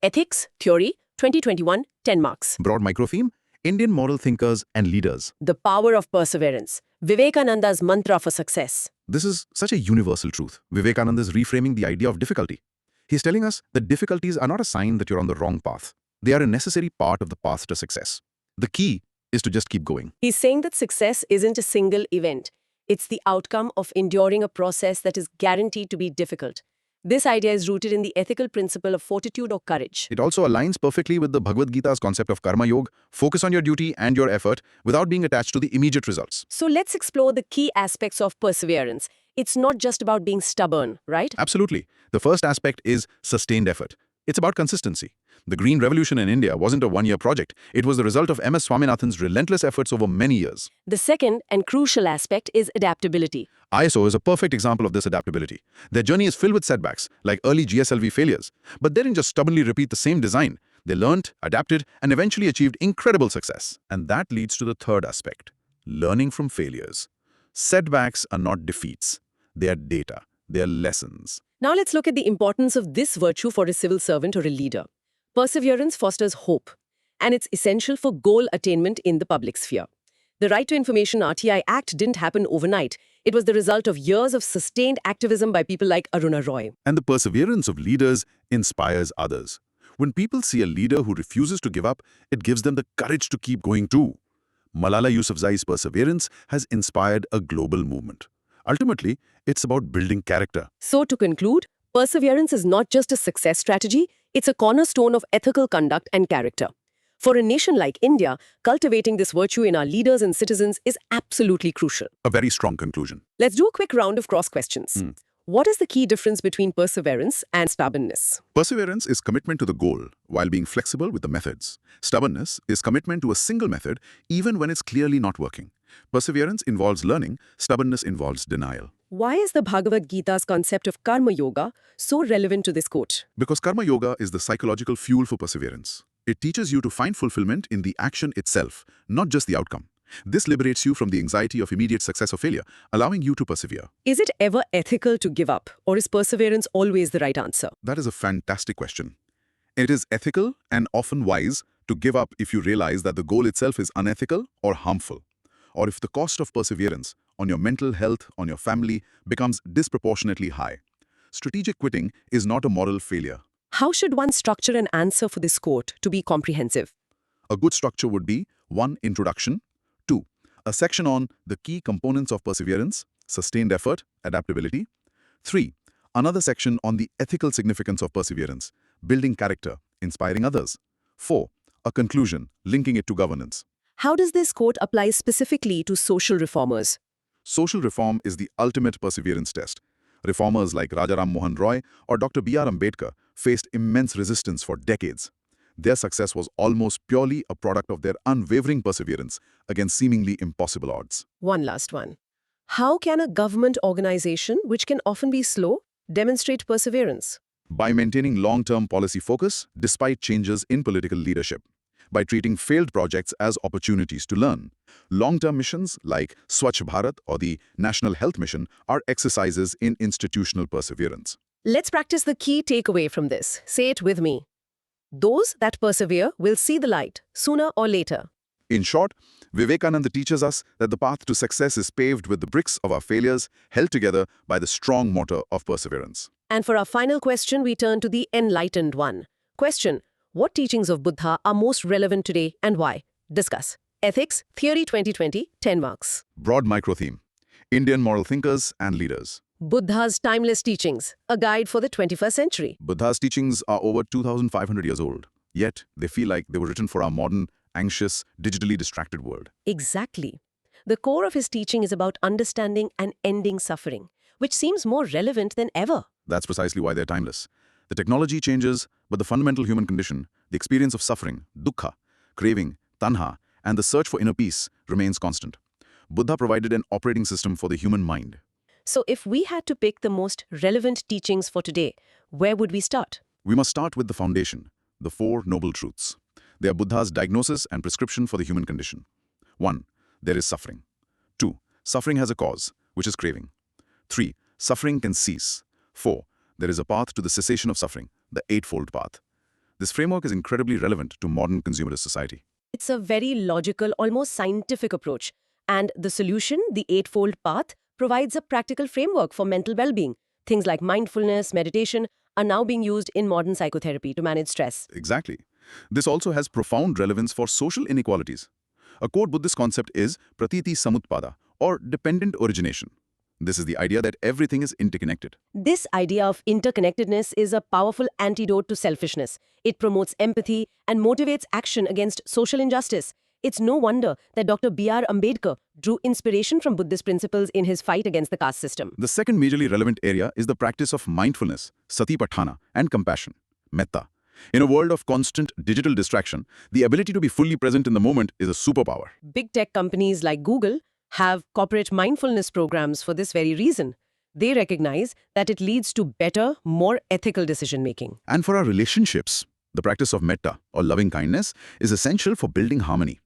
Ethics, Theory, 2021, 10 marks. Broad microtheme, Indian moral thinkers and leaders. The power of perseverance. Vivekananda's mantra for success. This is such a universal truth. Vivekananda is reframing the idea of difficulty. He's telling us that difficulties are not a sign that you're on the wrong path. They are a necessary part of the path to success. The key is to just keep going. He's saying that success isn't a single event. It's the outcome of enduring a process that is guaranteed to be difficult. This idea is rooted in the ethical principle of fortitude or courage. It also aligns perfectly with the Bhagavad Gita's concept of karma yoga, focus on your duty and your effort without being attached to the immediate results. So let's explore the key aspects of perseverance. It's not just about being stubborn, right? Absolutely. The first aspect is sustained effort. It's about consistency. The Green Revolution in India wasn't a one-year project. It was the result of M.S. Swaminathan's relentless efforts over many years. The second and crucial aspect is adaptability. ISO is a perfect example of this adaptability. Their journey is filled with setbacks, like early GSLV failures. But they didn't just stubbornly repeat the same design. They learned, adapted, and eventually achieved incredible success. And that leads to the third aspect, learning from failures. Setbacks are not defeats. They are data. They are lessons. Now let's look at the importance of this virtue for a civil servant or a leader. Perseverance fosters hope, and it's essential for goal attainment in the public sphere. The Right to Information RTI Act didn't happen overnight. It was the result of years of sustained activism by people like Aruna Roy. And the perseverance of leaders inspires others. When people see a leader who refuses to give up, it gives them the courage to keep going too. Malala Yousafzai's perseverance has inspired a global movement. Ultimately, it's about building character. So to conclude, perseverance is not just a success strategy, it's a cornerstone of ethical conduct and character. For a nation like India, cultivating this virtue in our leaders and citizens is absolutely crucial. A very strong conclusion. Let's do a quick round of cross questions. What is the key difference between perseverance and stubbornness? Perseverance is commitment to the goal while being flexible with the methods. Stubbornness is commitment to a single method even when it's clearly not working. Perseverance involves learning, stubbornness involves denial. Why is the Bhagavad Gita's concept of karma yoga so relevant to this quote? Because karma yoga is the psychological fuel for perseverance. It teaches you to find fulfillment in the action itself, not just the outcome. This liberates you from the anxiety of immediate success or failure, allowing you to persevere. Is it ever ethical to give up, or is perseverance always the right answer? That is a fantastic question. It is ethical and often wise to give up if you realize that the goal itself is unethical or harmful, or if the cost of perseverance on your mental health, on your family, becomes disproportionately high. Strategic quitting is not a moral failure. How should one structure an answer for this quote to be comprehensive? A good structure would be 1. Introduction. 2. A section on the key components of perseverance, sustained effort, adaptability. 3. Another section on the ethical significance of perseverance, building character, inspiring others. 4. A conclusion, linking it to governance. How does this quote apply specifically to social reformers? Social reform is the ultimate perseverance test. Reformers like Rajaram Mohan Roy or Dr. B.R. Ambedkar faced immense resistance for decades. Their success was almost purely a product of their unwavering perseverance against seemingly impossible odds. One last one. How can a government organization, which can often be slow, demonstrate perseverance? By maintaining long-term policy focus despite changes in political leadership. By treating failed projects as opportunities to learn. Long-term missions like Swachh Bharat or the National Health Mission are exercises in institutional perseverance. Let's practice the key takeaway from this. Say it with me. Those that persevere will see the light, sooner or later. In short, Vivekananda teaches us that the path to success is paved with the bricks of our failures held together by the strong mortar of perseverance. And for our final question, we turn to the enlightened one. Question: what teachings of Buddha are most relevant today and why? Discuss. Ethics, Theory 2020, 10 marks. Broad micro-theme: Indian moral thinkers and leaders. Buddha's timeless teachings, a guide for the 21st century. Buddha's teachings are over 2,500 years old, yet they feel like they were written for our modern, anxious, digitally distracted world. Exactly. The core of his teaching is about understanding and ending suffering, which seems more relevant than ever. That's precisely why they're timeless. The technology changes, but the fundamental human condition, the experience of suffering, dukkha, craving, tanha, and the search for inner peace remains constant. Buddha provided an operating system for the human mind. So if we had to pick the most relevant teachings for today, where would we start? We must start with the foundation, the Four Noble Truths. They are Buddha's diagnosis and prescription for the human condition. 1. There is suffering. 2. Suffering has a cause, which is craving. 3. Suffering can cease. 4. There is a path to the cessation of suffering, the Eightfold Path. This framework is incredibly relevant to modern consumerist society. It's a very logical, almost scientific approach. And the solution, the Eightfold Path, provides a practical framework for mental well-being. Things like mindfulness, meditation are now being used in modern psychotherapy to manage stress. Exactly. This also has profound relevance for social inequalities. A core Buddhist concept is pratiti samutpada, or dependent origination. This is the idea that everything is interconnected. This idea of interconnectedness is a powerful antidote to selfishness. It promotes empathy and motivates action against social injustice. It's no wonder that Dr. B.R. Ambedkar drew inspiration from Buddhist principles in his fight against the caste system. The second majorly relevant area is the practice of mindfulness, satipatthana, and compassion, metta. In a world of constant digital distraction, the ability to be fully present in the moment is a superpower. Big tech companies like Google have corporate mindfulness programs for this very reason. They recognize that it leads to better, more ethical decision-making. And for our relationships, the practice of metta, or loving kindness, is essential for building harmony.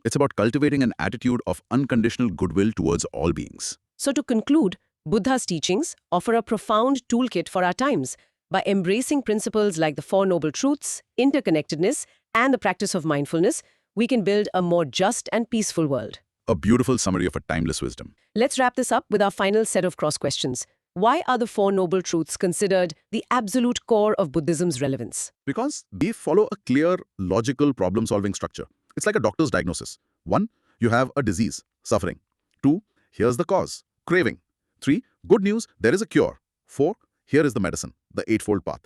It's about cultivating an attitude of unconditional goodwill towards all beings. So to conclude, Buddha's teachings offer a profound toolkit for our times. By embracing principles like the Four Noble Truths, interconnectedness, and the practice of mindfulness, we can build a more just and peaceful world. A beautiful summary of a timeless wisdom. Let's wrap this up with our final set of cross questions. Why are the Four Noble Truths considered the absolute core of Buddhism's relevance? Because they follow a clear, logical problem-solving structure. It's like a doctor's diagnosis. 1. You have a disease, suffering. 2. Here's the cause, craving. 3. Good news, there is a cure. 4. Here is the medicine, the Eightfold Path.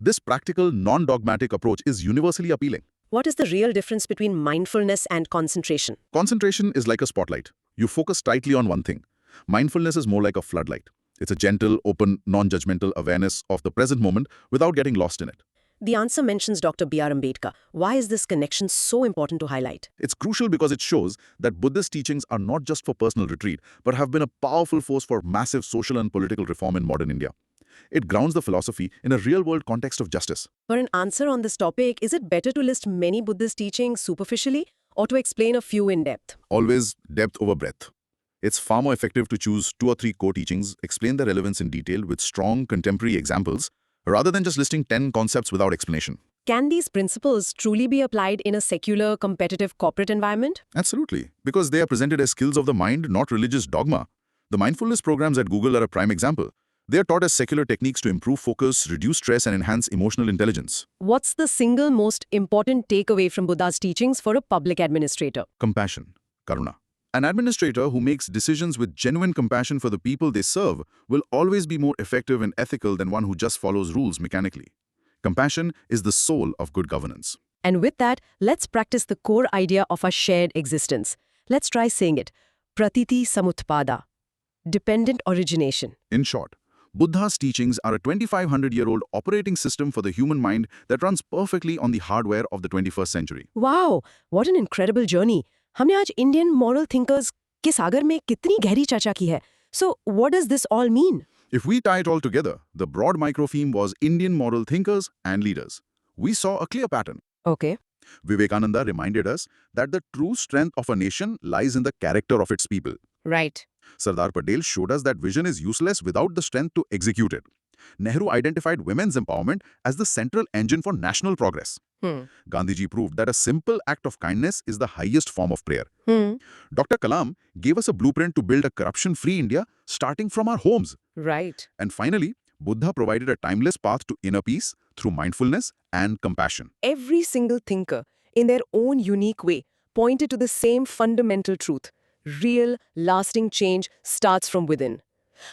This practical, non-dogmatic approach is universally appealing. What is the real difference between mindfulness and concentration? Concentration is like a spotlight. You focus tightly on one thing. Mindfulness is more like a floodlight. It's a gentle, open, non-judgmental awareness of the present moment without getting lost in it. The answer mentions Dr. B.R. Ambedkar. Why is this connection so important to highlight? It's crucial because it shows that Buddhist teachings are not just for personal retreat, but have been a powerful force for massive social and political reform in modern India. It grounds the philosophy in a real-world context of justice. For an answer on this topic, is it better to list many Buddhist teachings superficially or to explain a few in depth? Always depth over breadth. It's far more effective to choose 2 or 3 core teachings, explain their relevance in detail with strong contemporary examples, rather than just listing 10 concepts without explanation. Can these principles truly be applied in a secular, competitive corporate environment? Absolutely, because they are presented as skills of the mind, not religious dogma. The mindfulness programs at Google are a prime example. They are taught as secular techniques to improve focus, reduce stress, and enhance emotional intelligence. What's the single most important takeaway from Buddha's teachings for a public administrator? Compassion, karuna. An administrator who makes decisions with genuine compassion for the people they serve will always be more effective and ethical than one who just follows rules mechanically. Compassion is the soul of good governance. And with that, let's practice the core idea of our shared existence. Let's try saying it. Pratiti samutpada. Dependent origination. In short, Buddha's teachings are a 2,500-year-old operating system for the human mind that runs perfectly on the hardware of the 21st century. Wow, what an incredible journey. हमने आज Indian moral thinkers के सागर में कितनी गहरी चर्चा की है. So, what does this all mean? If we tie it all together, the broad microtheme was Indian moral thinkers and leaders. We saw a clear pattern. Okay. Vivekananda reminded us that the true strength of a nation lies in the character of its people. Right. Sardar Patel showed us that vision is useless without the strength to execute it. Nehru identified women's empowerment as the central engine for national progress. Gandhiji proved that a simple act of kindness is the highest form of prayer. Dr. Kalam gave us a blueprint to build a corruption-free India starting from our homes. Right. And finally, Buddha provided a timeless path to inner peace through mindfulness and compassion. Every single thinker, in their own unique way, pointed to the same fundamental truth. Real, lasting change starts from within.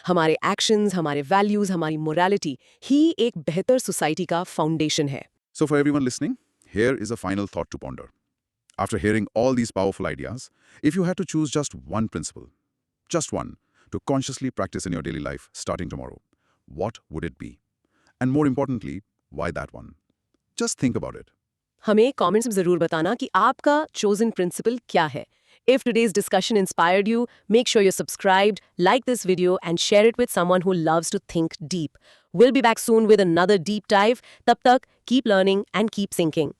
हमारे actions, हमारे values, हमारी morality ही एक बेहतर society का foundation है. So for everyone listening, here is a final thought to ponder. After hearing all these powerful ideas, if you had to choose just one principle, just one, to consciously practice in your daily life starting tomorrow, what would it be? And more importantly, why that one? Just think about it. हमें comments में ज़रूर बताना कि आपका chosen principle क्या है. If today's discussion inspired you, make sure you're subscribed, like this video, and share it with someone who loves to think deep. We'll be back soon with another deep dive. Tab tak, keep learning and keep thinking.